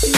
Hello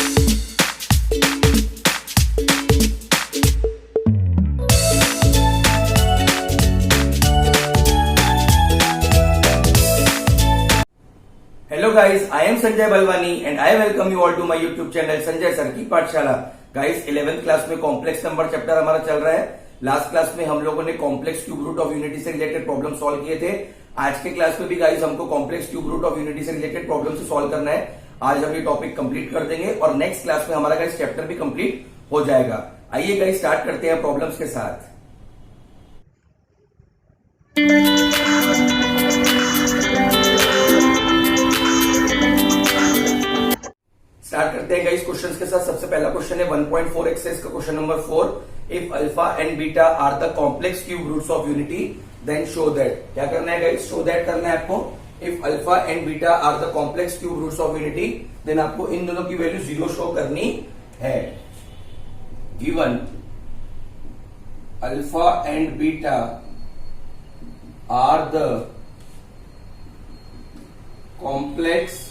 guys, I am Sanjay Balwani and I welcome you all to my YouTube channel Sanjay sir की पाठशाला। Guys 11th class में complex number chapter हमारा चल रहा है। लास्ट क्लास में हम लोगों ने complex cube root of unity से रिलेटेड प्रॉब्लम सॉल्व किए थे। आज के क्लास में भी गाइस हमको complex cube root of unity से रिलेटेड प्रॉब्लम से सॉल्व करना है। आज हम ये टॉपिक कंप्लीट कर देंगे और नेक्स्ट क्लास में हमारा गाइस चैप्टर भी कंप्लीट हो जाएगा। आइए गाइस स्टार्ट करते हैं प्रॉब्लम्स के साथ। स्टार्ट करते हैं गाइस क्वेश्चंस के साथ। सबसे पहला क्वेश्चन है 1.4 एक्सरसाइज का question number 4। If alpha and beta are the complex cube roots of unity then show that. क्या करना है गाइस? शो दैट करना है आपको। If alpha and beta are the complex cube roots of unity then आपको इन दोनों की वैल्यू 0 शो करनी है। Given alpha and beta are the complex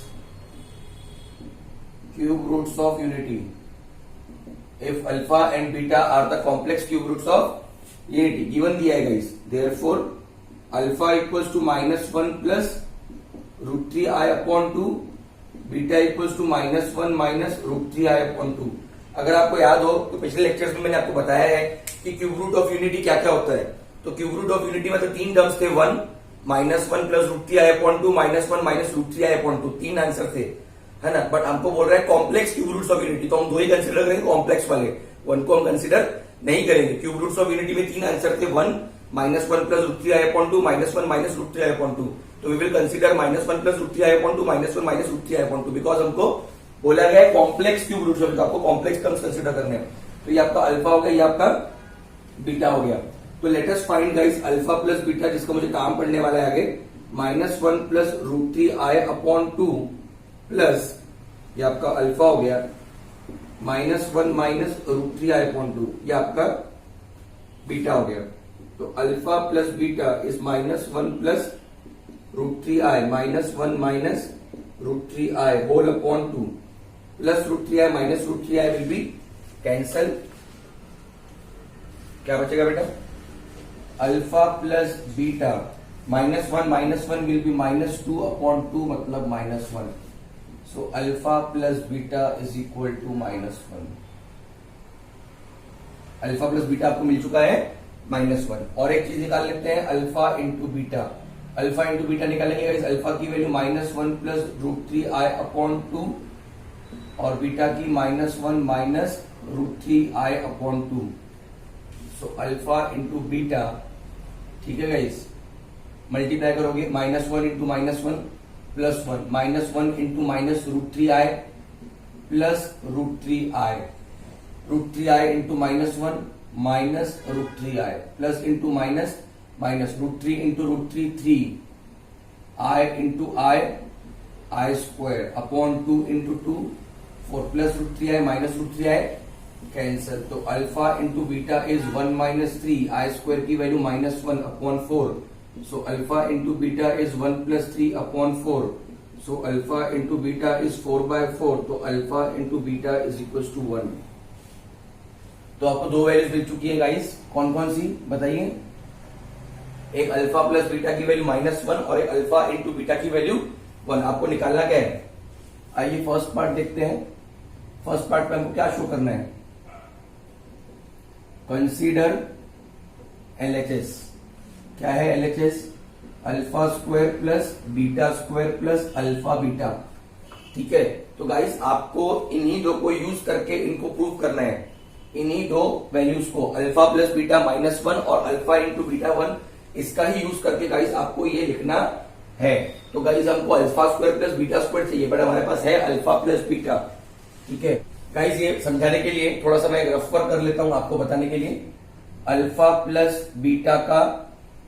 cube roots of unity. If alpha and beta are the complex cube roots of unity, given दिया है guys, therefore alpha equals to -1 plus √3i upon 2, beta equals to -1 minus √3i upon 2। अगर आपको याद हो तो पिछले lectures में मैंने आपको बताया है कि क्यूब रूट ऑफ यूनिटी क्या क्या होता है। तो क्यूब रूट ऑफ यूनिटी में तो 3 टर्म्स थे, 1 -1 plus √3i upon 2 -1 minus √3i upon 2, 3 answer थे, है ना। बट हमको बोल रहा है complex cube roots of unity, तो हम 2 ही कंसिडर करेंगे कॉम्प्लेक्स वाले, 1 को हम कंसिडर नहीं करेंगे। क्यूब रूट्स ऑफ यूनिटी में 3 आंसर थे, 1 -1 plus √3i upon 2 -1 minus √3i upon 2। तो we will consider -1 plus √3i upon 2 -1 minus √3i upon 2 because हमको बोला गया है कॉम्प्लेक्स क्यूब रूट्स ऑफ, आपको कॉम्प्लेक्स टर्म्स कंसिडर करने हैं। तो ये आपका अल्फा हो गया, ये आपका बीटा हो गया। तो let us find guys alpha plus beta, जिसका मुझे काम पड़ने वाला है आगे। -1 plus √3i upon 2 प्लस ये आपका अल्फा हो गया, -1 minus √3i upon 2, ये आपका बीटा हो गया। तो alpha plus beta is -1 plus √3i -1 minus √3i whole upon 2 plus √3i minus √3i will be cancel. क्या बचेगा बेटा? Alpha plus beta -1 will be -2 upon 2 मतलब -1। So alpha plus beta is equal to -1। Alpha plus beta आपको मिल चुका है -1। और एक चीज निकाल लेते हैं, alpha into beta. Alpha into beta निकालेंगे गाइस, अल्फा की वैल्यू -1 plus √3i upon 2 और बीटा की -1 minus √3i upon 2। So alpha into beta, ठीक है गाइस, मल्टीप्लाई करोगे -1 into -1 plus 1 -1 into minus √3i plus √3i, √3i into -1 minus √3i plus into minus √3 into √3 3i into i square upon 2 into 2 4 plus √3i minus √3i cancel. तो alpha into beta is 1 minus 3, i square की value -1 upon 4। So alpha into beta is 1 plus 3 upon 4. So alpha into beta is 4 by 4. तो alpha into beta is equals to 1। तो आपको 2 values मिल चुकी है guys. कौन कौन सी बताइए? एक अल्फा प्लस बीटा की वैल्यू -1 और एक अल्फा इंटू बीटा की वैल्यू 1। आपको निकालना क्या है? आइए फर्स्ट पार्ट देखते हैं। फर्स्ट पार्ट में हमको क्या शो करना है? Consider LHS। क्या है LHS? Alpha square plus beta square plus alpha beta. ठीक है, तो गाइस आपको इन्हीं दो को यूज करके इनको प्रूव करना है। इन्हीं दो वैल्यूज को, अल्फा प्लस बीटा -1 और अल्फा इंटू बीटा 1, इसका ही यूज करके गाइस आपको ये लिखना है। तो गाइस हमको alpha square plus beta square चाहिए, बट हमारे पास है अल्फा प्लस बीटा। ठीक है गाइस, ये समझाने के लिए थोड़ा सा मैं रफ वर्क कर लेता हूं आपको बताने के लिए। अल्फा प्लस बीटा का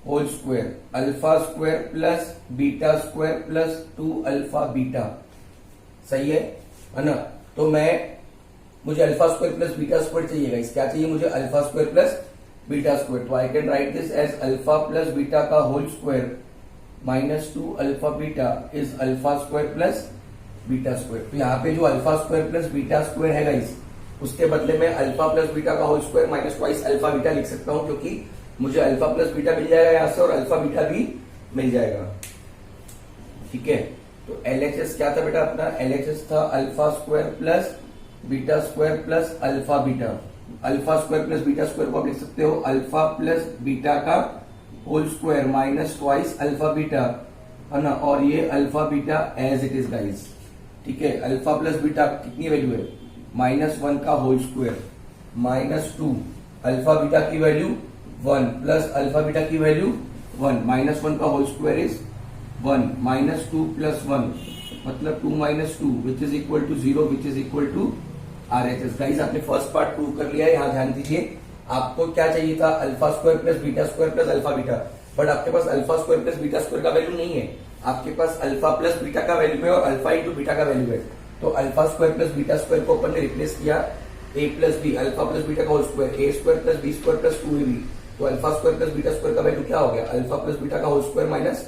whole square, alpha square plus beta square plus 2 alpha beta. सही है ना? तो मुझे alpha square plus beta square चाहिए गाइस। क्या चाहिए मुझे? Alpha square plus beta square. तो I can write this as alpha plus beta का whole square -2 alpha beta is alpha square plus beta square. तो यहाँ पे जो alpha square plus beta square है गाइस, उसके बदले में अल्फा प्लस बीटा का whole square minus twice alpha beta लिख सकता हूं, क्योंकि मुझे अल्फा प्लस बीटा मिल जाएगा यहाँ से और अल्फा बीटा भी मिल जाएगा। ठीक है, तो एलएचएस क्या था बेटा अपना? एलएचएस था alpha square plus beta square plus alpha beta. Alpha square plus beta square को आप लिख सकते हो अल्फा प्लस बीटा का whole square minus twice alpha beta, है ना, और ये alpha beta as it is guys. ठीक है, अल्फा प्लस बीटा कितनी वैल्यू है? -1 का होल स्क्वायर -2 अल्फा बीटा की वैल्यू 1 प्लस अल्फा बीटा की वैल्यू 1 -1 का होल स्क्वायर इज 1 -2 प्लस 1 मतलब 2 - 2 which is equal to 0 which is equal to RHS. Guys आपने फर्स्ट पार्ट प्रूव कर लिया है। यहाँ ध्यान दीजिए, आपको क्या चाहिए था? Alpha square plus beta square plus alpha beta, but आपके पास alpha square plus beta square का वैल्यू नहीं है, आपके पास अल्फा प्लस बीटा का वैल्यू है और अल्फा इंटू बीटा का वैल्यू है। तो alpha square plus beta square को अपन ने रिप्लेस किया A plus B, alpha plus beta का whole square A square plus B square plus 2ab। तो alpha square plus beta square का वैल्यू क्या हो गया? अल्फा प्लस बीटा का whole square minus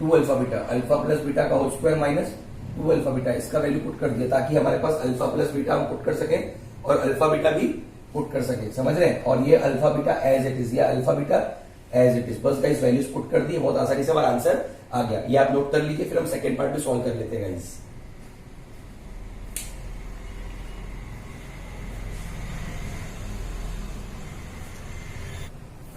2 alpha beta, alpha plus beta का whole square minus 2 alpha beta. इसका value put कर दिया ताकि हमारे पास अल्फा प्लस बीटा हम पुट कर सके और अल्फा बीटा भी पुट कर सके, समझ रहे हैं? और ये alpha beta as it is, या alpha beta as it is. बस गाइस वैल्यूज पुट कर दिए, बहुत आसानी से हमारा आंसर आ गया। ये आप नोट कर लीजिए, फिर हम सेकेंड पार्ट भी सॉल्व कर लेते हैं गाइस।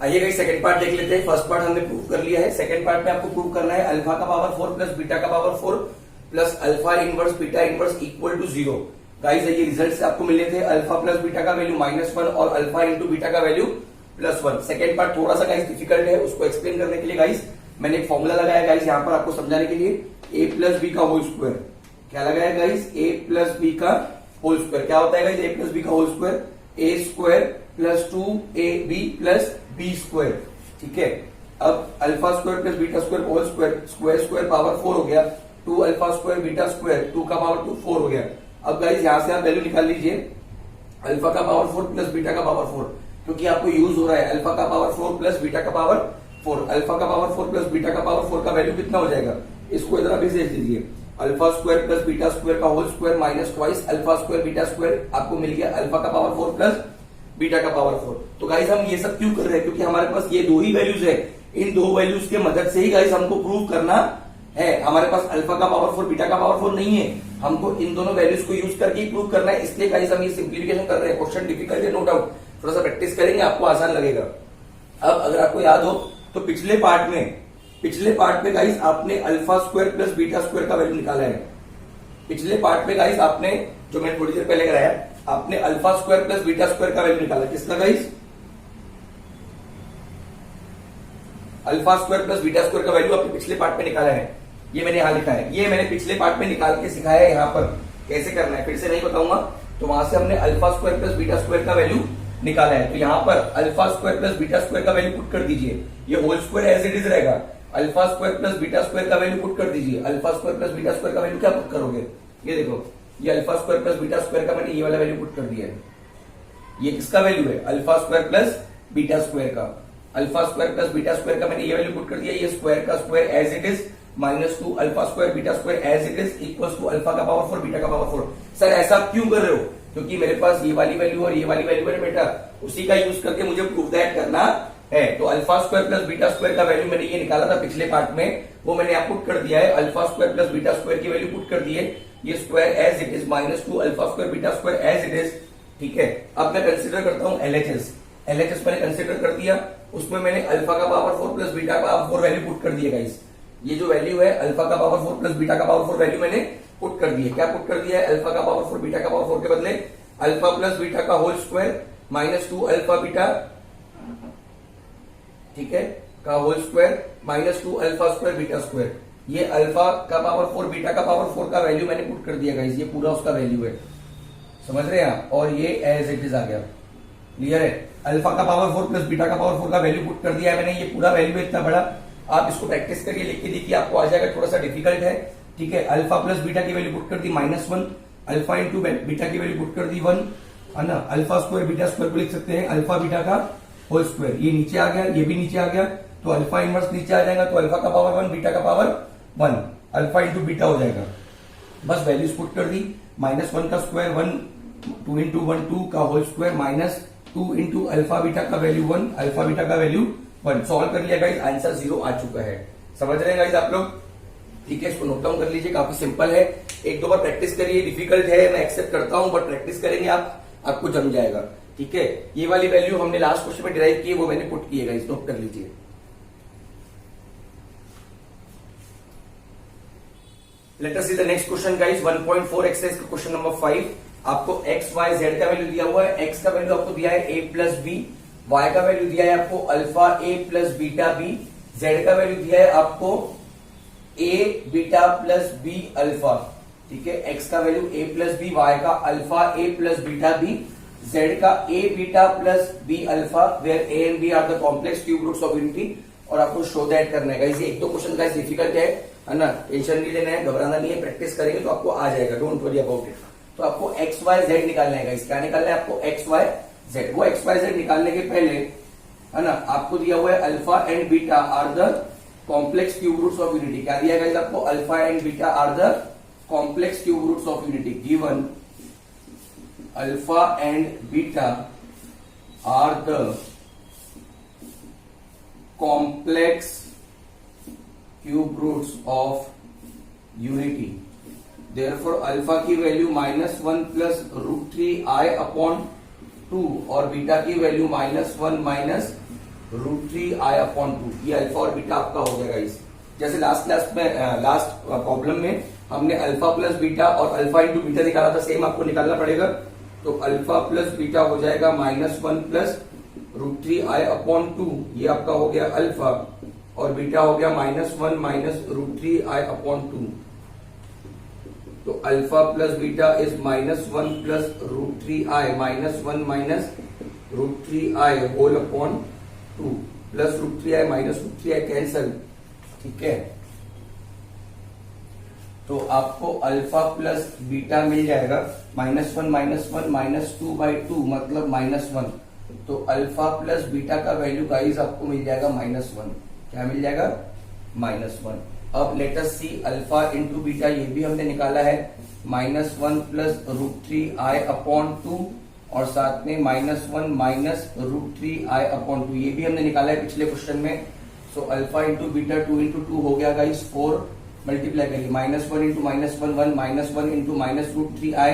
आइए गाइस सेकंड पार्ट देख लेते हैं। फर्स्ट पार्ट हमने प्रूव कर लिया है, सेकंड पार्ट में आपको प्रूव करना है अल्फा का पावर 4 प्लस बीटा का power 4 plus alpha inverse beta inverse equal to 0। Guys ये रिजल्ट से आपको मिले थे अल्फा प्लस बीटा का वैल्यू -1 और अल्फा इंटू बीटा का वैल्यू +1। सेकंड पार्ट थोड़ा सा गाइस डिफिकल्ट है, उसको एक्सप्लेन करने के लिए गाइस मैंने एक फॉर्मूला लगाया गाइस यहाँ पर आपको समझाने के लिए, a प्लस बी का होल स्क्वायर। क्या लगाया गाइस? a प्लस बी का होल स्क्वायर। क्या होता है गाइस a प्लस बी का whole square? a square plus 2ab plus B square. ठीक है, अब alpha square plus beta square whole square, square square power 4 हो गया, 2 अल्फा स्क्वायर बीटा स्क्वायर 2 का पावर 2 4 हो गया। अब गाइस यहां से आप वैल्यू निकाल लीजिए अल्फा का पावर 4 प्लस बीटा का पावर 4, क्योंकि आपको यूज हो रहा है अल्फा का पावर 4 प्लस बीटा का पावर 4। अल्फा का पावर 4 प्लस बीटा का पावर 4 का वैल्यू कितना हो जाएगा? इसको इधर आप भेज दीजिए, alpha square plus beta square का whole square minus twice alpha square beta square, आपको मिल गया अल्फा का पावर 4 प्लस बीटा का पावर 4। तो गाइस हम ये सब क्यों कर रहे हैं? क्योंकि हमारे पास ये दो ही वैल्यूज है, इन दो वैल्यूज के मदद से ही गाइस हमको प्रूव करना है। हमारे पास अल्फा का पावर 4 बीटा का पावर 4 नहीं है, हमको इन दोनों वैल्यूज को यूज करके ही प्रूव करना है। इसलिए गाइस हम ये सिंप्लीफिकेशन कर रहे हैं। क्वेश्चन डिफिकल्ट है नो डाउट, थोड़ा सा प्रैक्टिस करेंगे आपको आसान लगेगा। अब अगर आपको याद हो तो पिछले पार्ट में गाइस आपने alpha square plus beta square का वैल्यू निकाला है। पिछले पार्ट में गाइस आपने, जो मैंने थोड़ी देर पहले कराया, आपने alpha square plus beta square का वैल्यू निकाला। किसका guys? Alpha square plus beta square का वैल्यू आपने पिछले पार्ट में निकाला है। ये मैंने यहां लिखा है, ये मैंने पिछले पार्ट में निकाल के सिखाया है। यहाँ पर कैसे करना है फिर से नहीं बताऊंगा। तो वहां से हमने alpha square plus beta square का वैल्यू निकाला है। तो यहाँ पर alpha square plus beta square का वैल्यू पुट कर दीजिए, ये whole square as it is रहेगा। Alpha square plus beta square का वैल्यू पुट कर दीजिए। Alpha square plus beta square का वैल्यू क्या पुट करोगे? ये देखो, ये alpha square plus beta square का मैंने ये वाला वैल्यू पुट कर दिया है। ये किसका वैल्यू है? Alpha square plus beta square का। Alpha square plus beta square का मैंने ये वैल्यू पुट कर दिया। ये स्क्वायर का square as it is -2 alpha square beta square as it is equal to alpha का पावर 4 बीटा का पावर 4। सर ऐसा क्यों कर रहे हो? क्योंकि मेरे पास ये वाली वैल्यू और ये वाली वैल्यू है बेटा, उसी का यूज करके मुझे प्रूव दैट करना है। तो alpha square plus beta square का वैल्यू मैंने ये निकाला था पिछले पार्ट में, वो मैंने यहाँ पुट कर दिया है। Alpha square plus beta square की वैल्यू पुट कर दी है। ये square as it is -2 alpha square beta square as it is. ठीक है, अब मैं कंसिडर करता हूँ एलएचएस। एलएचएस मैंने कंसिडर कर दिया, उसमें मैंने अल्फा का पावर 4 प्लस बीटा का पावर 4 वैल्यू पुट कर दिया गाइस। ये जो वैल्यू है अल्फा का पावर 4 प्लस बीटा का पावर 4 वैल्यू मैंने पुट कर दी है। क्या पुट कर दिया है? अल्फा का पावर 4 बीटा का पावर 4 के बदले अल्फा प्लस बीटा का होल स्क्वायर -2 अल्फा बीटा, ठीक है, का whole square -2 alpha square beta square. ये अल्फा का पावर 4 बीटा का पावर 4 का वैल्यू मैंने पुट कर दिया गाइस, ये पूरा उसका वैल्यू है, समझ रहे हैं आप? और ये एज इट इज आ गया। क्लियर है? अल्फा का पावर 4 प्लस बीटा का पावर 4 का वैल्यू पुट कर दिया है मैंने, ये पूरा वैल्यू है इतना बड़ा। आप इसको प्रैक्टिस करिए, लिख के देखिए, आपको आ जाएगा। थोड़ा सा डिफिकल्ट है, ठीक है। अल्फा प्लस बीटा की वैल्यू पुट कर दी -1, अल्फा इंटू बीटा की वैल्यू पुट कर दी 1, है ना। अल्फा स्क्वायर बीटा स्क्वायर को लिख सकते हैं अल्फा बीटा का होल स्क्वायर। ये नीचे आ गया, ये भी नीचे आ गया, तो अल्फा इनवर्स नीचे आ जाएगा, तो अल्फा का पावर 1 बीटा का पावर 1 अल्फा इंटू बीटा हो जाएगा। बस वैल्यूज पुट कर दी, -1 का स्क्वायर 1, 2 इंटू 1 2 का whole square -2 into alpha beta का वैल्यू 1, अल्फा बीटा का वैल्यू 1। सॉल्व कर लिया गाइस, आंसर 0 आ चुका है। समझ रहे हैं गाइस आप लोग? ठीक है, इसको नोट डाउन कर लीजिए, काफी सिंपल है। एक दो बार प्रैक्टिस करिए, डिफिकल्ट है मैं एक्सेप्ट करता हूं, बट प्रैक्टिस करेंगे आपको जम जाएगा। ठीक है, ये वाली वैल्यू हमने लास्ट क्वेश्चन में डिराइव की है, वो मैंने पुट की है गाइस, नोट कर लीजिए। Late us see the next question guys, 1.4 exercise का क्वेश्चन नंबर 5। आपको एक्स वाई जेड का वैल्यू दिया हुआ है। एक्स का वैल्यू आपको दिया है a प्लस बी, वाई का वैल्यू दिया है आपको alpha a plus beta b, z का वैल्यू दिया है आपको a beta plus B alpha. ठीक है, एक्स का value a plus b, y का alpha a plus beta b, z का a beta plus B alpha, where a and b are the complex cube roots of unity. और आपको show that करना है guys. ये एक दो क्वेश्चन गाइस डिफिकल्ट है ना, टेंशन नहीं लेना है, घबराना नहीं है, प्रैक्टिस करेंगे तो आपको आ जाएगा, डोंट वरी अबाउट इट। तो आपको एक्स वाई जेड निकालना है गाइस। क्या निकालना है आपको? X y z. वो एक्स वाई जेड निकालने के पहले है ना, आपको दिया हुआ है alpha and beta are the complex cube roots of unity. क्या दिया गाइस आपको? Alpha and beta are the complex cube roots of unity. Given alpha and beta are the complex cube roots of unity. Therefore alpha की value -1 plus √3i upon 2 और beta की value -1 minus √3i upon 2। ये alpha और beta आपका हो गया guys. जैसे last problem में हमने अल्फा प्लस बीटा और अल्फा इंटू बीटा निकाला था, सेम आपको निकालना पड़ेगा। तो अल्फा प्लस बीटा हो जाएगा -1 प्लस √3i अपॉन 2, ये आपका हो गया अल्फा, और बीटा हो गया -1 माइनस √3i अपॉन 2। तो alpha plus beta is -1 plus √3i, -1 minus √3i whole upon 2, plus √3i minus √3i cancel. ठीक है, तो आपको अल्फा प्लस बीटा मिल जाएगा -1 माइनस 1 माइनस 2/2 मतलब -1। तो अल्फा प्लस बीटा का वैल्यू गाइस आपको मिल जाएगा -1। क्या मिल जाएगा? -1। अब let us see alpha into beta, ये भी हमने निकाला है -1 प्लस √3i अपॉन 2 और साथ में -1 माइनस √3i अपॉन 2, ये भी हमने निकाला है पिछले क्वेश्चन में। So alpha into beta 2 into 2 हो गया गाइस 4, मल्टीप्लाई करिए -1 into -1 1, -1 into minus √3i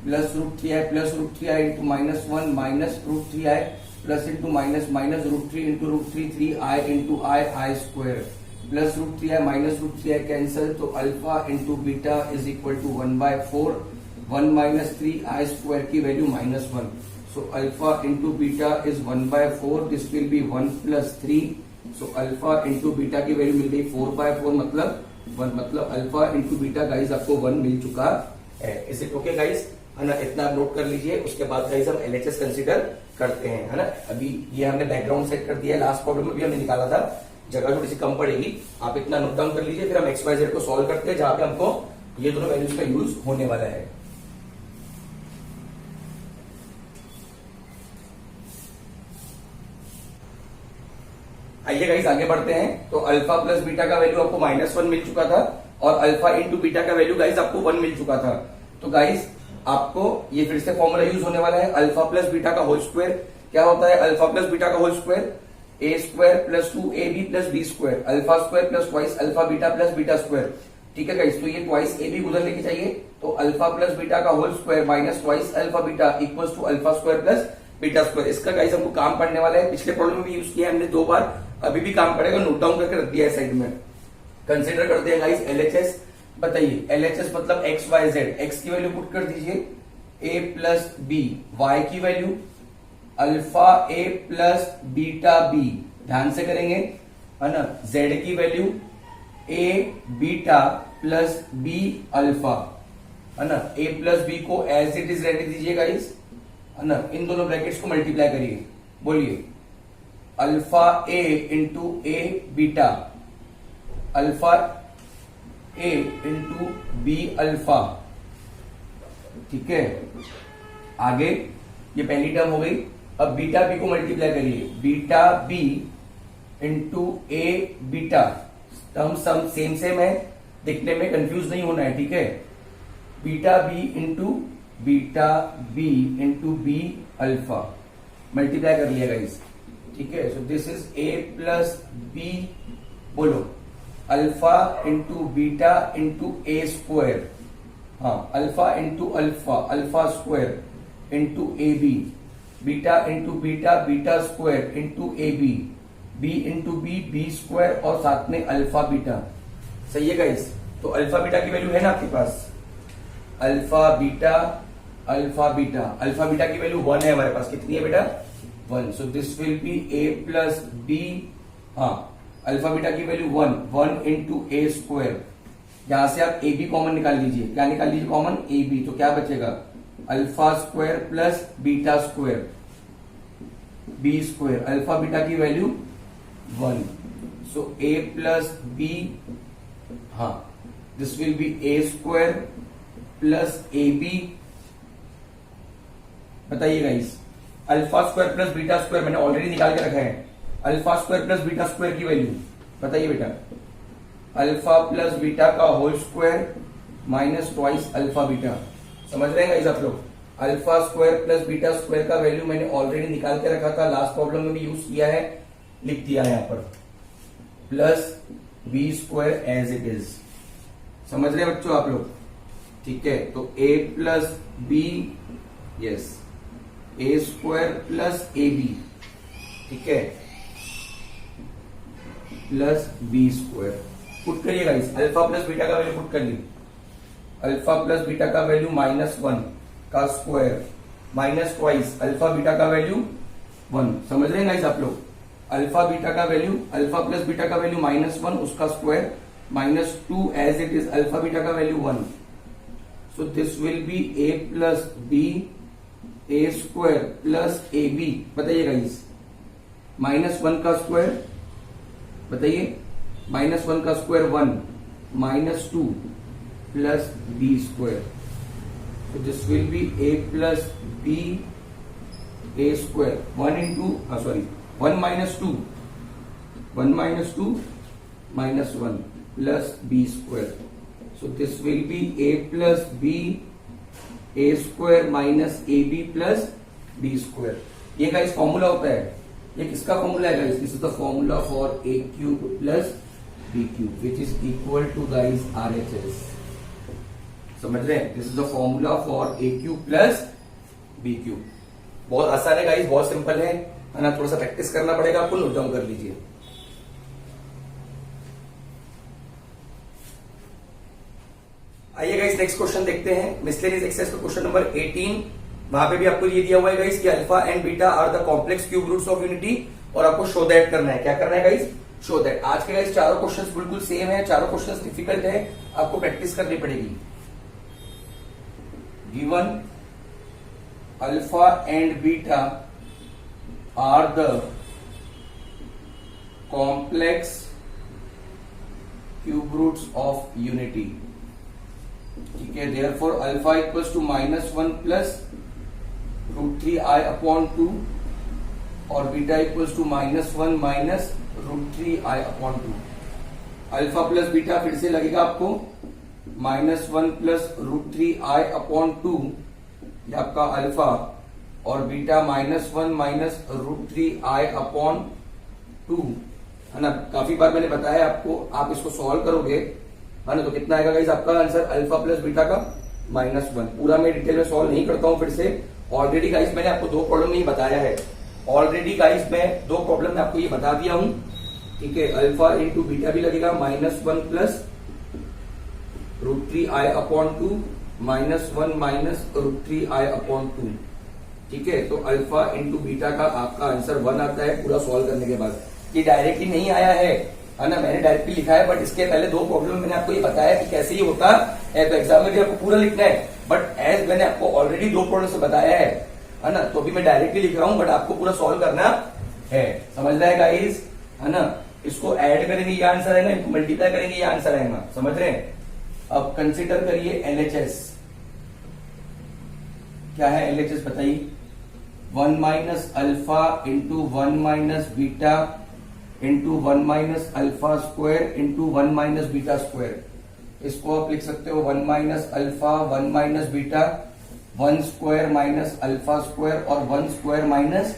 plus √3i plus √3i into -1 minus √3i plus into minus minus √3 into √3 3i into i square plus √3i minus √3i cancel. तो alpha into beta is equal to 1/4, 1 minus 3i square की value -1। So alpha into beta is 1/4, this will be 1 plus 3। So alpha into beta की value मिल गई 4/4 मतलब 1, मतलब alpha into beta guys आपको 1 मिल चुका है। Is it okay guys? है ना, इतना आप नोट कर लीजिए। उसके बाद गाइज हम LHS कंसीडर करते हैं, है ना। अभी ये हमने बैकग्राउंड सेट कर दिया है, लास्ट प्रॉब्लम में भी हमने निकाला था, जगह थोड़ी सी कम पड़ेगी, आप इतना नोट डाउन कर लीजिए। फिर हम एक्स वाई जेड को सॉल्व करते हैं, जहां पे हमको ये दोनों वैल्यूज का यूज होने वाला है। आइए गाइस आगे बढ़ते हैं। तो अल्फा प्लस बीटा का वैल्यू आपको -1 मिल चुका था और अल्फा इंटू बीटा का वैल्यू गाइस आपको 1 मिल चुका था। तो गाइस आपको ये फिर से फॉर्मूला यूज होने वाला है, अल्फा प्लस बीटा का होल स्क्वायर। क्या होता है अल्फा प्लस बीटा का whole square? a square plus 2ab plus B square, alpha square plus twice alpha beta plus beta square. ठीक है गाइस, तो ये ट्वाइस ए भी उधर लेके चाहिए। तो अल्फा प्लस बीटा का whole square minus twice alpha beta equals to alpha square plus beta square. इसका गाइस हमको काम पड़ने वाला है, पिछले प्रॉब्लम में भी यूज किया हमने 2 बार, अभी भी काम पड़ेगा, नोट डाउन करके रख दिया है साइड में। कंसिडर करते हैं गाइस LHS। बताइए LHS मतलब एक्स वाई जेड। एक्स की वैल्यू पुट कर दीजिए a प्लस बी, वाई की value alpha a plus beta b, ध्यान से करेंगे, है ना। z की value a beta plus b alpha, है ना। a प्लस b को एज इट इज रहने दीजिए गाइस, है ना। इन दोनों ब्रैकेट्स को मल्टीप्लाई करिए, बोलिए alpha a into a beta, alpha a into b alpha. ठीक है, आगे ये पहली टर्म हो गई। अब बीटा बी को मल्टीप्लाई करिए, beta b into a beta. Term some same है, दिखने में कंफ्यूज नहीं होना है, ठीक है। Beta b into b alpha multiply कर लिया गाइस, ठीक है। So this is a plus b, बोलो alpha into beta into a square, हाँ alpha into alpha, alpha square into a b, beta into beta, beta square into a b into b square और साथ में alpha beta. सही है guys. तो alpha beta की value है ना आपके पास, alpha beta alpha beta, alpha beta की वैल्यू 1 है हमारे पास, कितनी है बेटा 1। So this will be a plus b, हाँ अल्फा बीटा की वैल्यू 1 इंटू ए स्क्वायर, यहां से आप ए बी कॉमन निकाल लीजिए, क्या निकाल लीजिए कॉमन, ए बी, तो क्या बचेगा alpha square plus beta square b square, alpha beta की value 1। So a plus b, हाँ this will be a square plus a b. बताइए guys, alpha square plus beta square मैंने already निकाल के रखा है, alpha square plus beta square की value बताइए बेटा, अल्फा प्लस बीटा का whole square minus twice alpha beta. समझ रहे हैं गाइस आप लोग, alpha square plus beta square का वैल्यू मैंने ऑलरेडी निकाल के रखा था, लास्ट प्रॉब्लम में भी यूज किया है, लिख दिया है यहां पर, plus B square as it is. समझ रहे हैं बच्चों आप लोग, ठीक है। तो a plus b, yes a square plus a b, ठीक है, प्लस बी स्क्वायर। पुट करिए गाइस, अल्फा प्लस बीटा का वैल्यू पुट करिए, अल्फा प्लस बीटा का वैल्यू -1 का square minus twice alpha beta का वैल्यू 1। समझ रहे हैं गाइस आप लोग, अल्फा बीटा का वैल्यू, अल्फा प्लस बीटा का वैल्यू -1 उसका square -2 as it is, alpha beta का value 1। So this will be a plus b a square plus a b. बताइए गाइस, -1 का स्क्वायर, बताइए -1 का square 1 -2 plus B square. So this will be a plus b a square 1 into 1 minus 2 minus 1 plus b square. So this will be a plus b a square minus ab plus b square. ये guys formula होता है, ये किसका formula है guys, this is the formula for a cube plus b cube which is equal to guys RHS। समझ रहे हैं, this is the formula for a cube plus B cube. बहुत आसान है गाइस, बहुत सिंपल है ना, थोड़ा सा प्रैक्टिस करना पड़ेगा आपको, नोट डाउन कर लीजिए। आइए गाइस नेक्स्ट क्वेश्चन देखते हैं, मिसलेनियस एक्सरसाइज का क्वेश्चन नंबर 18। वहां पे भी आपको ये दिया हुआ है गाइस कि alpha and beta are the complex cube roots of unity, और आपको शो दैट करना है। क्या करना है गाइस, शो दैट। आज के गाइस चारों क्वेश्चंस बिल्कुल सेम है, चारों क्वेश्चंस डिफिकल्ट है, आपको प्रैक्टिस करनी पड़ेगी। Given alpha and beta are the complex cube roots of unity, ठीक है। Therefore alpha equals to -1 plus √3i upon 2 और beta equals to -1 minus √3i upon 2। Alpha plus beta फिर से लगेगा आपको -1 प्लस √3i अपॉन 2, ये आपका अल्फा, और बीटा -1 माइनस √3i अपॉन 2, है ना। काफी बार मैंने बताया आपको, आप इसको सॉल्व करोगे है ना, तो कितना आएगा गाइस आपका आंसर, अल्फा प्लस बीटा का -1। पूरा मैं डिटेल में सॉल्व नहीं करता हूं, फिर से ऑलरेडी गाइस मैंने आपको 2 प्रॉब्लम में ही बताया है, ऑलरेडी गाइस मैं 2 प्रॉब्लम में आपको ये बता दिया हूं, ठीक है। अल्फा इंटू बीटा भी लगेगा -1 plus √3i upon 2 -1 minus √3i upon 2, ठीक है। तो अल्फा इंटू बीटा का आपका आंसर 1 आता है पूरा सॉल्व करने के बाद। ये डायरेक्टली नहीं आया है ना, मैंने डायरेक्टली लिखा है, बट इसके पहले 2 प्रॉब्लम मैंने आपको ये बताया कि कैसे ये होता है, तो एग्जाम में भी आपको पूरा लिखना है, बट एज मैंने आपको ऑलरेडी 2 प्रॉब्लम से बताया है ना, तो भी मैं डायरेक्टली लिख रहा हूं, बट आपको पूरा सॉल्व करना है। समझ रहे हैं गाइस, है ना। इसको ऐड करेंगे ये आंसर आएगा, इनको मल्टीप्लाई करेंगे ये आंसर आएगा। समझ रहे हैं। अब कंसीडर करिए LHS, क्या है LHS बताइए, 1 minus alpha into 1 minus beta into 1 minus alpha square into 1 minus beta square. इसको आप लिख सकते हो 1 minus alpha 1 minus beta 1 square minus alpha square और 1 स्क्वायर माइनस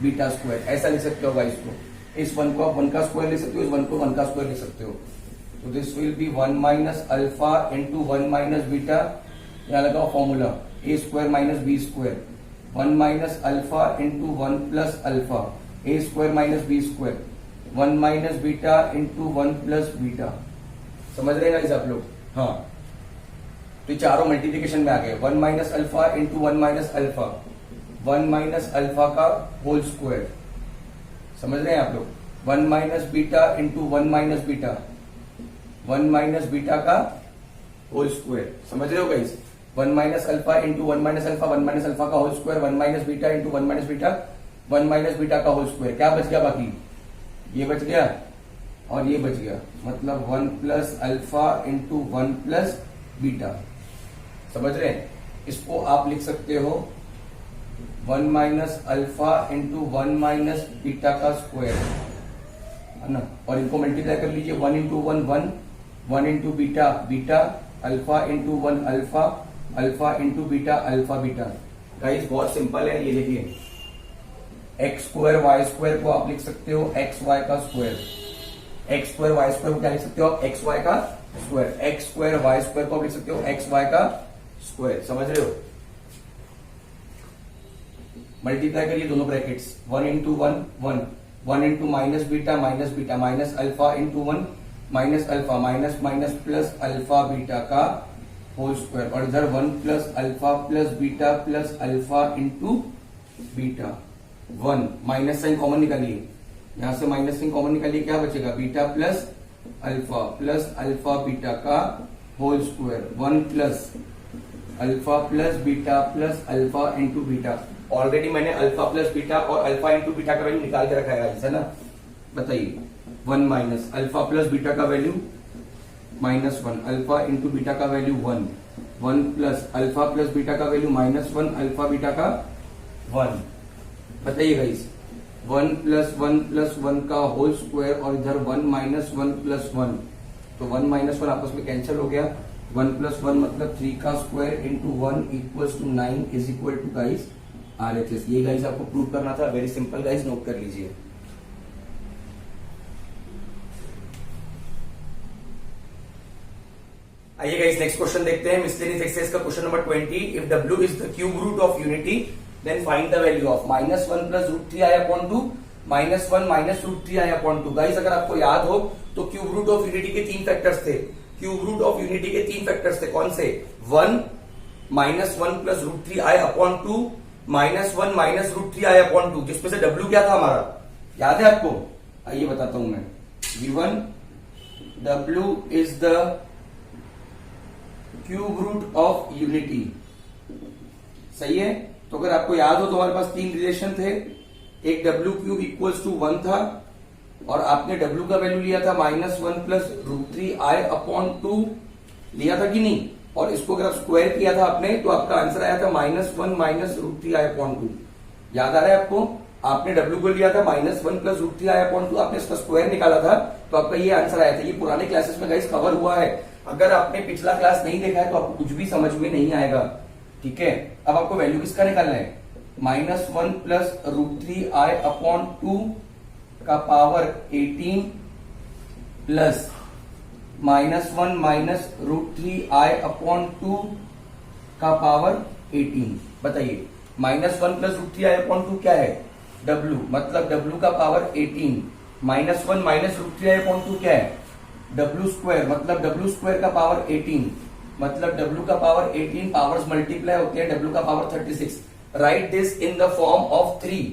बीटा स्क्वायर, ऐसा लिख सकते हो गाइस को। इस 1 को आप 1 का स्क्वायर लिख सकते हो, इस 1 को 1 का स्क्वायर लिख सकते हो। तो this will be 1 minus alpha into 1 minus beta, यहाँ लगाओ formula a square minus b square, 1 minus alpha into 1 plus alpha a square minus b square, 1 minus beta into 1 plus beta. समझ रहे हैं आप लोग? हाँ, तो चारों मल्टीप्लीकेशन में आ गए। 1 minus alpha into 1 minus alpha, 1 minus alpha का होल स्क्वायर, समझ रहे हैं आप लोग? 1 minus beta into 1 minus beta, 1 minus beta का होल स्क्वायर, समझ रहे हो guys? 1 minus alpha into 1 minus alpha, 1 minus alpha का whole square, 1 minus beta into 1 minus beta, 1 minus beta का होल स्क्वायर। क्या बच गया बाकी? ये बच गया और ये बच गया, मतलब 1 plus alpha into 1 plus beta. समझ रहे हैं? इसको आप लिख सकते हो 1 minus alpha into 1 minus beta का स्क्वायर, है ना? और इनको मल्टीप्लाई कर लीजिए, 1 into 1 1, 1 into beta beta, alpha into 1 alpha, alpha into beta alpha beta. Guys बहुत सिंपल है, ये देखिए एक्स स्क्वायर वाई स्क्वायर को आप लिख सकते हो एक्स वाई का square, x square y square को क्या लिख सकते हो आप? एक्स वाई का square, x square y square को आप लिख सकते हो एक्स वाई का स्क्वायर। समझ रहे हो? मल्टीप्लाई करिए दोनों brackets, 1 into 1 1, 1 into minus beta minus alpha into 1 minus alpha minus minus plus alpha beta का होल स्क्वायर, और इधर 1 plus alpha plus beta plus alpha into beta. 1 minus sign common निकालिए, यहां से माइनस साइन कॉमन निकालिए, क्या बचेगा? Beta plus alpha beta का whole square, 1 plus beta plus alpha into beta. Already मैंने अल्फा प्लस बीटा और अल्फा इंटू बीटा का वैल्यू निकाल के रखा है, ऐसा ना? बताइए, 1 माइनस अल्फा प्लस बीटा का वैल्यू -1, अल्फा इंटू बीटा का value 1, 1 plus alpha plus beta का वैल्यू -1, अल्फा बीटा का 1। बताइए गाइस, 1 प्लस 1 का होल स्क्वायर और इधर 1 माइनस 1 प्लस 1, तो 1 माइनस 1 आपस में कैंसिल हो गया, 1 प्लस 1 मतलब 3 का square into 1 equals to 9 is equal to guys RHS। ये गाइस आपको प्रूव करना था, वेरी सिंपल गाइस, नोट कर लीजिए। आइए गाइस नेक्स्ट क्वेश्चन देखते हैं, मिसलेनियस एक्सरसाइज का question number 20। If W is the cube root of unity then find the value of -1 plus √3i/2 -1 minus √3i/2। Guys अगर आपको याद हो तो क्यूब रूट ऑफ यूनिटी के 3 फैक्टर्स थे, क्यूब रूट ऑफ यूनिटी के 3 factors थे, कौन से? 1 -1 प्लस √3i/2 -1 माइनस √3i/2, जिसमें से W क्या था हमारा, याद है आपको? आइए बताता हूं मैं। Given W is the cube root of unity, सही है? तो अगर आपको याद हो तो हमारे पास 3 रिलेशन थे, एक W क्यूब इक्वल्स टू 1 था और आपने W का वैल्यू लिया था -1 प्लस √3i/2 लिया था कि नहीं? और इसको अगर आप स्क्वायर किया था आपने तो आपका आंसर आया था -1 माइनस √3i/2। याद आ रहा है आपको? आपने W को लिया था -1 प्लस √3i/2, आपने इसका स्क्वायर निकाला था तो आपका ये आंसर आया था। ये पुराने क्लासेस में गाइस कवर हुआ है, अगर आपने पिछला क्लास नहीं देखा है तो आपको कुछ भी समझ में नहीं आएगा, ठीक है? अब आपको वैल्यू किसका निकालना है? -1 प्लस √3i/2 का पावर 18 प्लस -1 माइनस √3i/2 का पावर 18। बताइए, -1 प्लस √3i/2 क्या है? W, मतलब W का पावर 18, -1 माइनस √3i/2 क्या है? W स्क्वायर, मतलब W स्क्वायर का पावर 18, मतलब W का पावर 18, पावर्स मल्टीप्लाई होते हैं, W का power 36। Right this in the form of 3,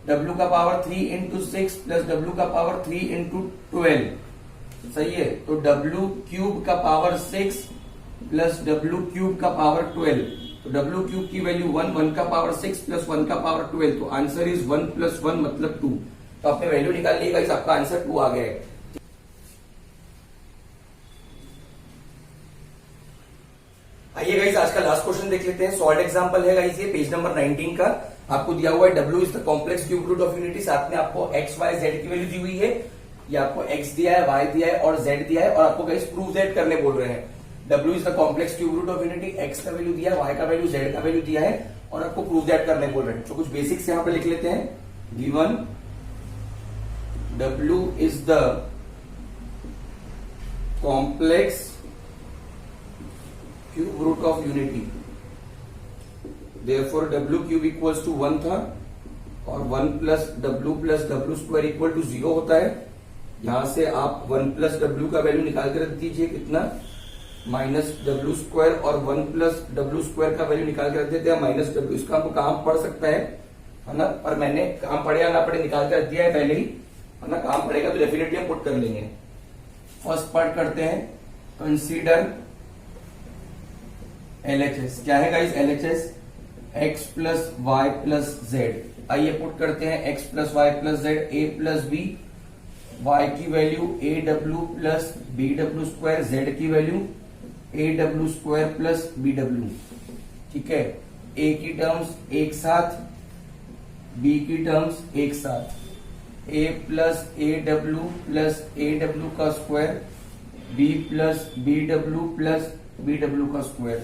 W का पावर 3 इंटू 6 प्लस W का पावर 3 इंटू 12, सही है? तो W क्यूब का पावर 6 प्लस W क्यूब का पावर 12, तो W क्यूब की वैल्यू 1, 1 का पावर 6 प्लस 1 का पावर 12, तो आंसर इज 1 प्लस 1 मतलब 2। तो आपने वैल्यू निकाल ली गाइस, आपका आंसर 2 आ गया है। आइए गाइस आज का लास्ट क्वेश्चन देख लेते हैं, सॉल्व एग्जांपल है गाइस, ये पेज नंबर 19 का। आपको दिया हुआ है W is the complex cube root of unity, साथ में आपको x y z की वैल्यू दी हुई है, ये आपको x दिया है, y दिया है और z दिया है और आपको गाइस प्रूव दैट करने बोल रहे हैं। w is the complex cube root of unity, x का वैल्यू दिया है, y का वैल्यू, z का वैल्यू दिया है और आपको प्रूव दैट करने बोल रहे हैं। तो कुछ बेसिक्स यहां पे लिख लेते हैं। Given w is the complex cube root of unity, therefore w cube equals to 1 था और 1 plus w square equal to 0 होता है। यहां से आप 1 प्लस w का वैल्यू निकाल के रख दीजिए, कितना माइनस w स्क्वायर, और 1 प्लस w स्क्वायर का वैल्यू निकाल के रख देते हैं माइनस w। इसका हमको काम पड़ सकता है ना, पर मैंने काम पड़े या ना पड़े निकाल के रख दिया है पहले ही, है ना। काम पड़ेगा तो डेफिनेटली हम पुट कर लेंगे। फर्स्ट पार्ट करते हैं, कंसीडर LHS। क्या है guys LHS? x plus y plus z. आइए पुट करते हैं x plus y plus z, a plus b, y की value AW plus BW square, z की value AW square plus BW। ठीक है, a की टर्म्स एक साथ, b की टर्म्स एक साथ, a plus AW plus AW का square, b plus BW plus BW का स्क्वायर।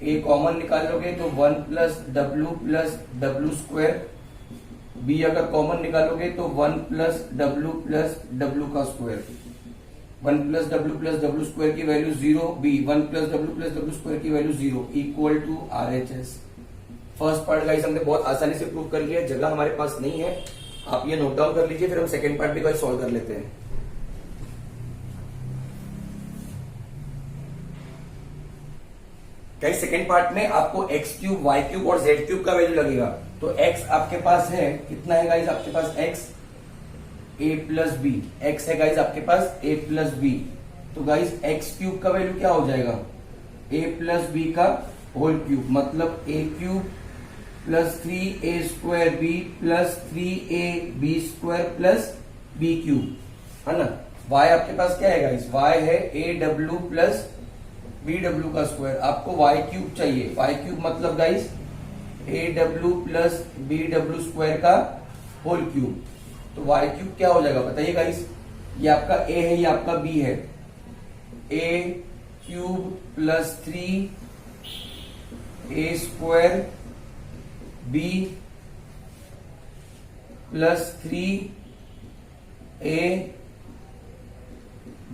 a कॉमन निकालोगे तो 1 प्लस W स्क्वायर, b अगर कॉमन निकालोगे तो 1 प्लस W का स्क्वायर। 1 प्लस W स्क्वायर की value 0, b 1 plus W square की value 0 equal to RHS। First part guys हमने बहुत आसानी से प्रूव कर लिया है, जगह हमारे पास नहीं है, आप ये नोट डाउन कर लीजिए, फिर हम सेकेंड पार्ट भी गाइस सॉल्व कर लेते हैं। गाइस सेकेंड पार्ट में आपको x क्यूब, y क्यूब और z क्यूब का वैल्यू लगेगा। तो x आपके पास है, कितना है गाइस आपके पास x? a plus b. x है गाइस आपके पास a प्लस बी। तो गाइस x क्यूब का वैल्यू क्या हो जाएगा? a प्लस बी का होल क्यूब, मतलब a cube plus 3a square b plus 3ab square plus b cube, है ना। y आपके पास क्या है गाइस? y है aw प्लस BW का स्क्वायर। आपको y क्यूब चाहिए, y क्यूब मतलब guys AW plus BW square का होल क्यूब। तो y क्यूब क्या हो जाएगा बताइए गाइस? ये आपका a है, ये आपका b है। a cube plus 3a square b plus 3a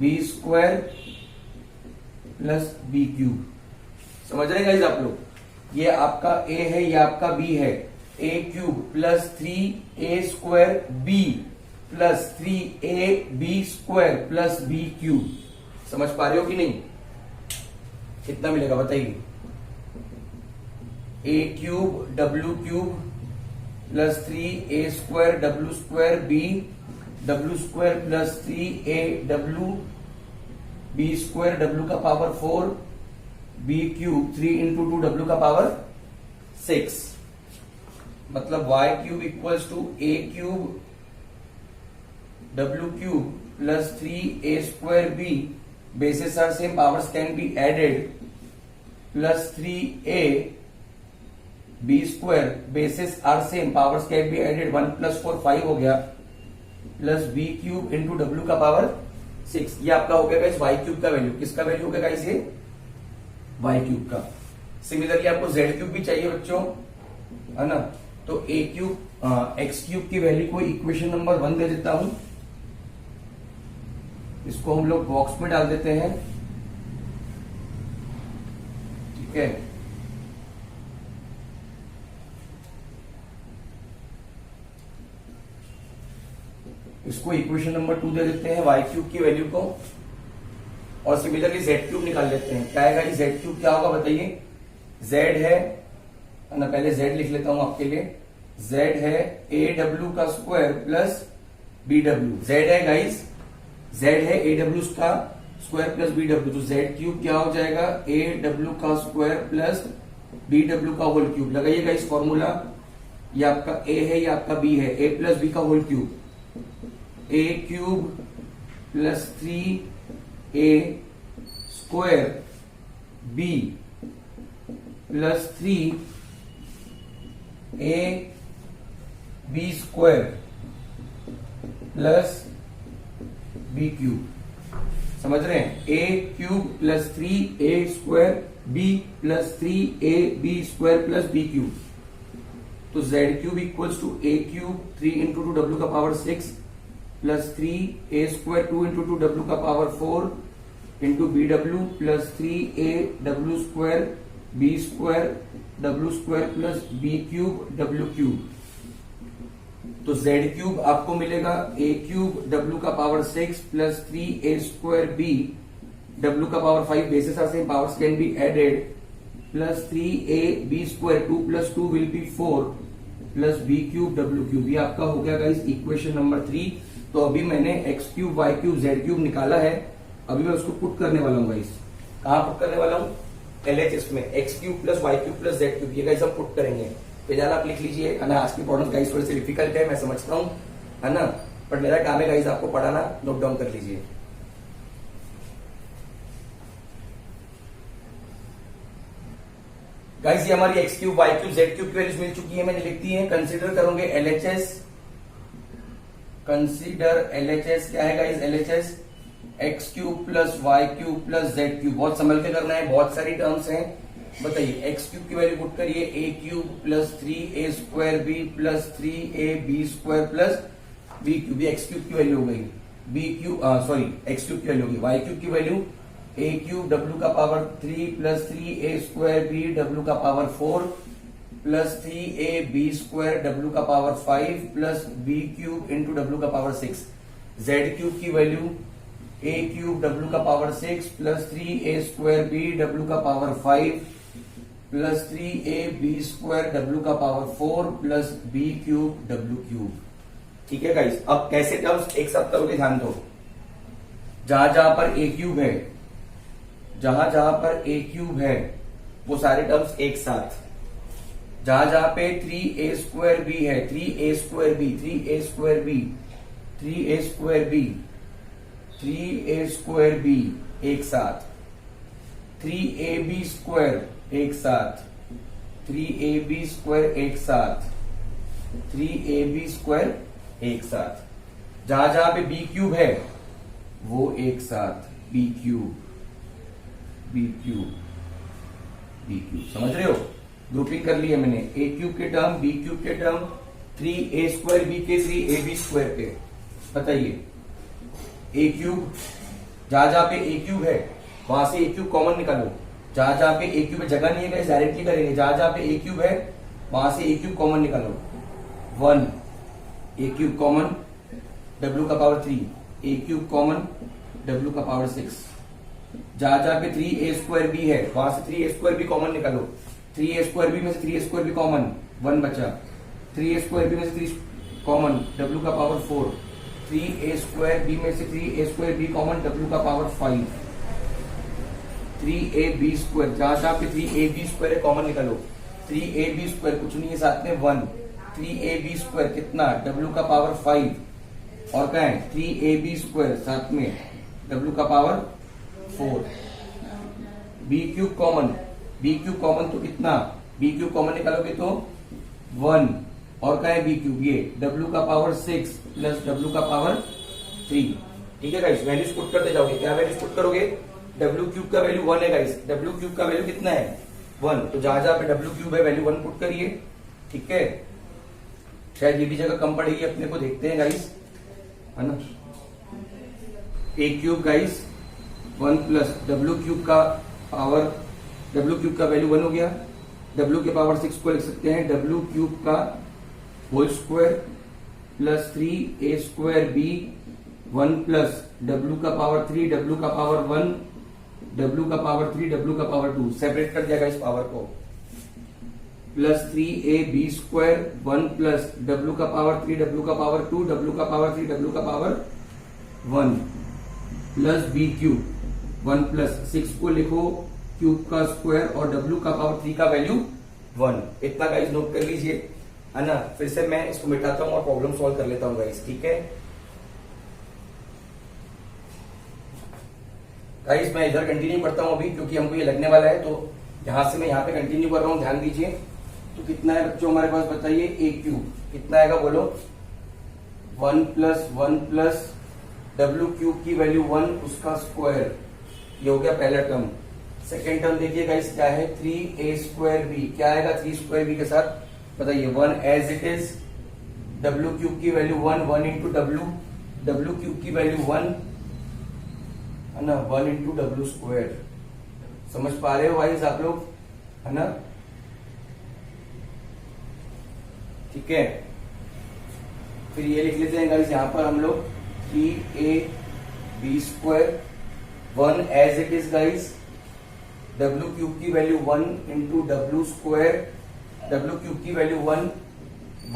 b square plus B cube. समझ रहे गाइस आप लोग? ये आपका a है, ये आपका b है। a cube plus 3a square b plus 3ab square plus b cube. समझ पा रहे हो कि नहीं? कितना मिलेगा बताइए? a cube w cube plus 3a square w square b w square plus 3a b square w का power 4 b cube 3 into 2 w का पावर 6, मतलब y cube equals to a cube w cube plus 3a square b, basis are same, powers can be added, plus 3a b square, basis are same, powers can be added, 1 plus 4 5 हो गया, plus b cube into w का power 6। ये आपका हो गया guys y cube का value. किसका value हो गया गाइस? ये y क्यूब का। सिमिलरली आपको z क्यूब भी चाहिए बच्चों, है ना। तो a क्यूब x क्यूब की वैल्यू को इक्वेशन नंबर 1 दे देता हूं, इसको हम लोग बॉक्स में डाल देते हैं। ठीक है, इसको इक्वेशन नंबर 2 दे देते हैं y क्यूब की वैल्यू को, और सिमिलरली z क्यूब निकाल लेते हैं। क्या है z क्यूब क्या होगा बताइए? z है ना, पहले z लिख लेता हूं आपके लिए। z है aw का स्क्वायर प्लस bw। z है गाइस, z है aw का स्क्वायर प्लस bw, तो z क्यूब क्या हो जाएगा? aw का स्क्वायर प्लस bw का होल क्यूब। लगाइए गाइस फॉर्मूला, ये आपका a है, ये आपका b है, a प्लस b का whole cube, a cube plus 3a square b plus 3a b square plus B cube, समझ रहे हैं, a cube plus 3a square B plus 3ab square plus B cube. तो z cube equals to a cube 3 into 2 w का power 6 plus 3a square 2 into 2 w का power 4 into B W plus 3a w square b square w square plus b cube w cube. तो z cube आपको मिलेगा a cube w का power 6 plus 3a square b w का power 5, basis are same, powers can be added, plus 3ab square 2 plus 2 will be 4 plus b cube w cube. ये आपका हो गया guys equation number 3। तो अभी मैंने x cube y cube z cube निकाला है, अभी मैं उसको पुट करने वाला हूँ गाइस। कहाँ पुट करने वाला हूँ? LHS में x cube plus y cube plus z cube, ये गाइस हम पुट करेंगे। फिलहाल आप लिख लीजिए, है ना। आज की प्रॉब्लम गाइस थोड़ी सी डिफिकल्ट है, मैं समझता हूँ, है ना, बट मेरा काम है गाइस आपको पढ़ाना। नोट डाउन कर लीजिए। गाइस ये हमारी x cube y cube z cube की वैल्यूज मिल चुकी है, मैंने लिख दी है। कंसीडर करोगे LHS, कंसीडर LHS क्या है guys? LHS x cube plus y cube plus z cube. बहुत संभल के करना है, बहुत सारी टर्म्स हैं। बताइए x क्यूब की वैल्यू पुट करिए, a cube plus 3a square b plus 3ab square plus b cube. ये x क्यूब की वैल्यू हो गई। b cube sorry x cube की वैल्यू होगी। y क्यूब की वैल्यू a क्यूब w का power 3 plus 3a square b w का power 4 plus 3ab square w का power 5 plus b cube into w का पावर 6। z क्यूब की value a cube w का power 6 plus 3a square b w का power 5 plus 3ab square w का power 4 plus b cube w cube. ठीक है guys, अब कैसे terms एक साथ करोगे ध्यान दो। जहां जहां पर a क्यूब है, जहां जहां पर a क्यूब है वो सारे टर्म्स एक साथ। जहां जहां पे 3a स्क्वायर b है, 3a square b, 3a square b, 3a square b, 3a square b एक साथ, 3ab स्क्वायर एक साथ, 3ab स्क्वायर एक साथ, 3ab स्क्वायर एक साथ। जहां जहां पे b क्यूब है वो एक साथ, b cube, b cube, b cube. समझ रहे हो? ग्रुपिंग कर ली है मैंने। a क्यूब के टर्म, b क्यूब के टर्म, 3a स्क्वायर b के 3ab स्क्वायर के। बताइए a क्यूब, जहां जहां पे a क्यूब है वहां से a क्यूब कॉमन निकालो। जहां जहां पे a क्यूब जगह नहीं है डायरेक्टली करेंगे। जहां जहां पे a क्यूब है वहां से a क्यूब कॉमन निकालो। 1 a क्यूब कॉमन, w का power 3, a cube common, w का पावर 6। जहां जहां पे 3a स्क्वायर b है वहां से 3a स्क्वायर b कॉमन निकालो। 3a स्क्वायर b में से 3a स्क्वायर b कॉमन, 1 बचा। 3a स्क्वायर b में से 3 कॉमन, w का पावर 4। 3a स्क्वायर b में से 3a square b common, w का पावर 5। 3ab स्क्वायर, जहां जहां पे 3ab स्क्वायर है कॉमन निकालो। 3ab स्क्वायर कुछ नहीं है, साथ में 1। 3ab स्क्वायर कितना? w का पावर 5। और क्या है? 3ab स्क्वायर साथ में w का power 4। b cube common, b cube common तो कितना? b क्यूब कॉमन निकालोगे तो 1। और क्या है b क्यूब? ये w का पावर 6 प्लस w का पावर 3। ठीक है गाइस, वैल्यूज पुट करते जाओगे। क्या वैल्यूज पुट करोगे? w क्यूब का वैल्यू 1 है गाइस। w क्यूब का वैल्यू कितना है? 1। तो जहां जहां पे w क्यूब है वैल्यू 1 पुट करिए। ठीक है, शायद ये भी जगह कम पड़ेगी अपने को, देखते हैं गाइस, है ना। a cube guys 1 plus w cube का पावर, w क्यूब का वैल्यू 1 हो गया। w के पावर 6 को लिख सकते हैं w क्यूब का whole square plus 3a square b, 1 plus w का पावर 3, w का पावर 1, w का पावर 3, w का पावर 2। सेपरेट कर दिया गाइस पावर को। Plus 3ab square, 1 plus w का पावर 3, w का पावर 2, w का पावर 3, w का power 1 plus b cube, 1 plus 6 को लिखो क्यूब का स्क्वायर और w का पावर 3 का वैल्यू 1। इतना गाइस नोट कर लीजिए, है ना। फिर से मैं इसको मिटाता हूं और प्रॉब्लम सॉल्व कर लेता हूं गाइस। ठीक है गाइस, मैं इधर कंटिन्यू करता हूं अभी, क्योंकि हमको ये लगने वाला है, तो यहां से मैं यहां पे कंटिन्यू कर रहा हूं, ध्यान दीजिए। तो कितना है बच्चों हमारे पास? बताइए a क्यूब कितना आएगा, बोलो। 1 प्लस 1 प्लस डब्ल्यू क्यूब की वैल्यू 1 उसका स्क्वायर, ये हो गया पहला टर्म। सेकेंड टर्म देखिए गाइस क्या है, 3a²b, क्या आएगा 3² के साथ बताइए, 1 एज इट इज, डब्ल्यू क्यूब की वैल्यू 1 इंटू डब्ल्यू क्यूब की वैल्यू 1 है ना, 1 इंटू डब्ल्यू²। समझ पा रहे हो गाइस आप लोग, है ना? ठीक है, फिर ये लिख लेते हैं गाइस यहां पर हम लोग 3ab², 1 as it is guys, W cube की value 1 into W, W cube की वैल्यू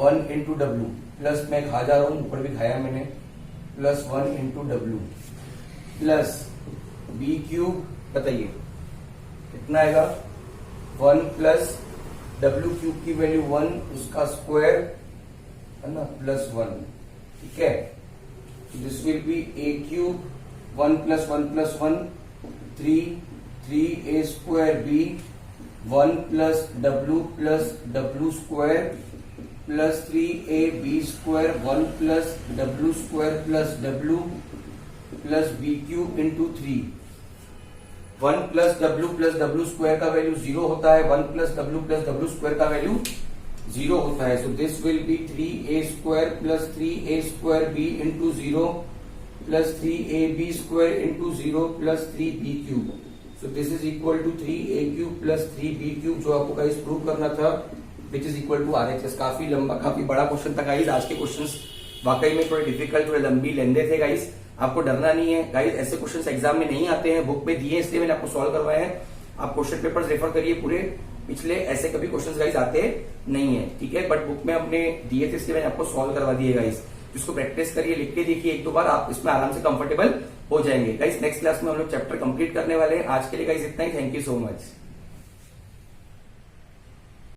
1 इंटू डब्ल्यू, प्लस मैं खा जा रहा हूं, ऊपर भी खाया मैंने, plus 1 into W, plus B cube, बताइए कितना आएगा, 1 प्लस डब्ल्यू क्यूब की वैल्यू 1 उसका स्क्वायर, है ना, प्लस 1। ठीक है, this will be a³ 1 plus 1 plus 1 3a²b 1 plus W plus 3ab² 1 plus W plus W plus b³ into 3। 1 plus W का वैल्यू 0 होता है, 1 प्लस डब्ल्यू का वैल्यू 0 होता है। So this will be 3a² plus 3a²b into 0 plus 3ab² into 0 plus 3b³। So this is equal to 3a³ plus 3b³ जो आपको guys prove करना था, which is equal to RHS। काफी लंबा, काफी बड़ा क्वेश्चन था गाइस। आज के क्वेश्चंस वाकई में थोड़े डिफिकल्ट, थोड़े लंबी लेंदे थे गाइस। आपको डरना नहीं है गाइस, ऐसे क्वेश्चंस एग्जाम में नहीं आते हैं, बुक में दिए इसलिए मैंने आपको सॉल्व करवाए हैं। आप क्वेश्चन पेपर्स रेफर करिए पूरे, पिछले ऐसे कभी क्वेश्चंस गाइस आते नहीं है, ठीक है, बट बुक में हमने दिए थे इसलिए मैंने आपको सॉल्व करवा दिए गाइस। इसको प्रैक्टिस करिए, लिख के देखिए 1-2 बार, आप इसमें आराम से कंफर्टेबल हो जाएंगे गाइस। नेक्स्ट क्लास में हम लोग चैप्टर कंप्लीट करने वाले हैं। आज के लिए गाइस इतना ही, थैंक यू सो मच।